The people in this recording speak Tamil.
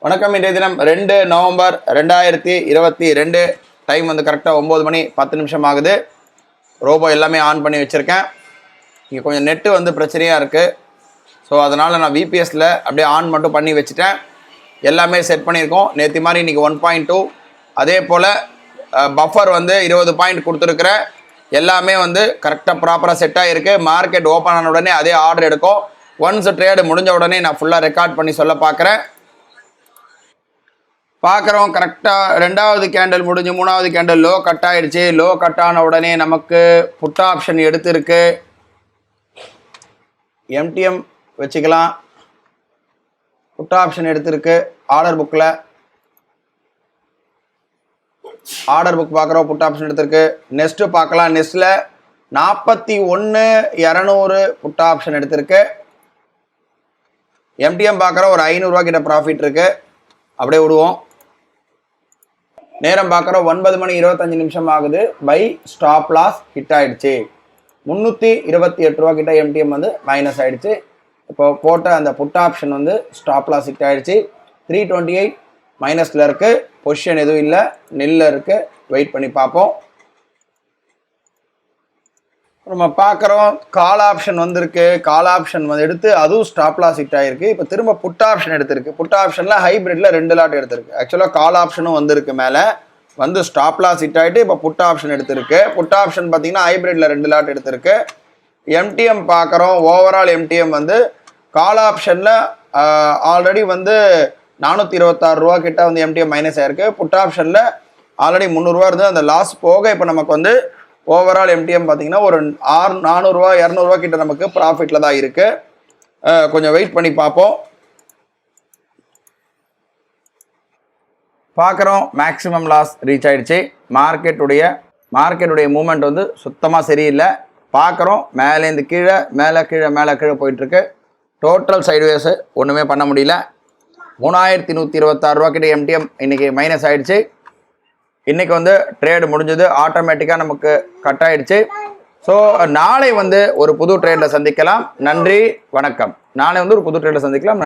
வணக்கம். இன்றைய தினம் 2 நவம்பர் 2022. டைம் வந்து கரெக்டாக 9 மணி 10 நிமிஷம் ஆகுது. ரோபோ எல்லாமே ஆன் பண்ணி வச்சுருக்கேன். இங்கே கொஞ்சம் நெட்டு வந்து பிரச்சனையாக இருக்குது. ஸோ அதனால் நான் விபிஎஸ்சில் அப்படியே ஆன் மட்டும் பண்ணி வச்சுட்டேன். எல்லாமே செட் பண்ணியிருக்கோம். நேற்று மாதிரி இன்றைக்கி 1.2. அதே போல் பஃபர் வந்து 20 பாயிண்ட் கொடுத்துருக்குறேன். எல்லாமே வந்து கரெக்டாக ப்ராப்பராக செட் ஆகிருக்கு. மார்க்கெட் ஓப்பன் ஆன உடனே அதே ஆர்டர் எடுக்கும். ஒன்ஸ் ட்ரேடு முடிஞ்ச உடனே நான் ஃபுல்லாக ரெக்கார்ட் பண்ணி சொல்ல பார்க்குறோம். கரெக்டாக 2வது கேண்டில் முடிஞ்சு 3வது கேண்டில் லோ கட் ஆகிடுச்சு. லோ கட் ஆன உடனே நமக்கு புட் ஆப்ஷன் எடுத்திருக்கு. எம்டிஎம் வச்சுக்கலாம். புட் ஆப்ஷன் எடுத்திருக்கு. ஆர்டர் புக்கில் ஆர்டர் புக் பார்க்குறோம். புட் ஆப்ஷன் எடுத்திருக்கு. நெக்ஸ்ட்டு பார்க்கலாம். நெக்ஸ்ட்டில் 41,200 புட் ஆப்ஷன் எடுத்திருக்கு. எம்டிஎம் பார்க்குறோம். ஒரு 500 ரூபா கிட்ட ப்ராஃபிட் இருக்குது. அப்படியே விடுவோம். நேரம் பார்க்குறோம். 9 மணி 25 நிமிஷம் ஆகுது. பை ஸ்டாப் லாஸ் ஹிட் ஆகிடுச்சு. 328 ரூபா கிட்ட எம்டிஎம் வந்து மைனஸ் ஆகிடுச்சு. இப்போ போட்ட அந்த புட் ஆப்ஷன் வந்து ஸ்டாப் லாஸ் ஹிட் ஆகிடுச்சு. 328 மைனஸில் இருக்குது. பொசிஷன் எதுவும் இல்லை, நில்ல இருக்குது. வெயிட் பண்ணி பார்ப்போம். நம்ம பார்க்குறோம் கால் ஆப்ஷன் வந்திருக்கு. கால் ஆப்ஷன் வந்து எடுத்து அதுவும் ஸ்டாப் லாஸ் ஹிட் ஆகிருக்கு. இப்போ திரும்ப புட் ஆப்ஷன் எடுத்திருக்கு. புட் ஆப்ஷனில் ஹைப்ரிட்டில் 2 லாட் எடுத்திருக்கு. ஆக்சுவலாக கால் ஆப்ஷனும் வந்திருக்கு. மேலே வந்து ஸ்டாப் லாஸ் ஹிட் ஆகிட்டு இப்போ புட் ஆப்ஷன் எடுத்திருக்கு. புட் ஆப்ஷன் பார்த்தீங்கன்னா ஹைப்ரிட்டில் 2 லாட் எடுத்திருக்கு. எம்டிஎம் பார்க்குறோம். ஓவரால் எம்டிஎம் வந்து கால் ஆப்ஷனில் ஆல்ரெடி வந்து 426 ரூபா கிட்ட வந்து எம்டிஎம் மைனஸ் ஆகிருக்கு. புட் ஆப்ஷனில் ஆல்ரெடி 300 ரூபா இருந்தது. அந்த லாஸ் போக இப்போ நமக்கு வந்து ஓவரால் எம்டிஎம் பார்த்தீங்கன்னா ஒரு 400 ரூபா 200 ரூபா கிட்ட நமக்கு ப்ராஃபிட்டில் தான் இருக்குது. கொஞ்சம் வெயிட் பண்ணி பார்ப்போம். பார்க்குறோம் மேக்ஸிமம் லாஸ் ரீச் ஆகிடுச்சு. மார்க்கெட்டுடைய மூமெண்ட் வந்து சுத்தமாக சரியில்லை. பார்க்குறோம் மேலேருந்து கீழே மேலே கீழே போயிட்டுருக்கு. டோட்டல் சைட்வேஸு ஒன்றுமே பண்ண முடியல. 3126 ரூபா கிட்ட எம்டிஎம் இன்றைக்கி மைனஸ் ஆகிடுச்சு. இன்றைக்கி வந்து ட்ரேடு முடிஞ்சது. ஆட்டோமேட்டிக்காக நமக்கு கட் ஆகிடுச்சு. ஸோ நாளை வந்து ஒரு புது ட்ரேடில் சந்திக்கலாம். நன்றி, வணக்கம். நாளை வந்து ஒரு புது ட்ரேடில் சந்திக்கலாம்.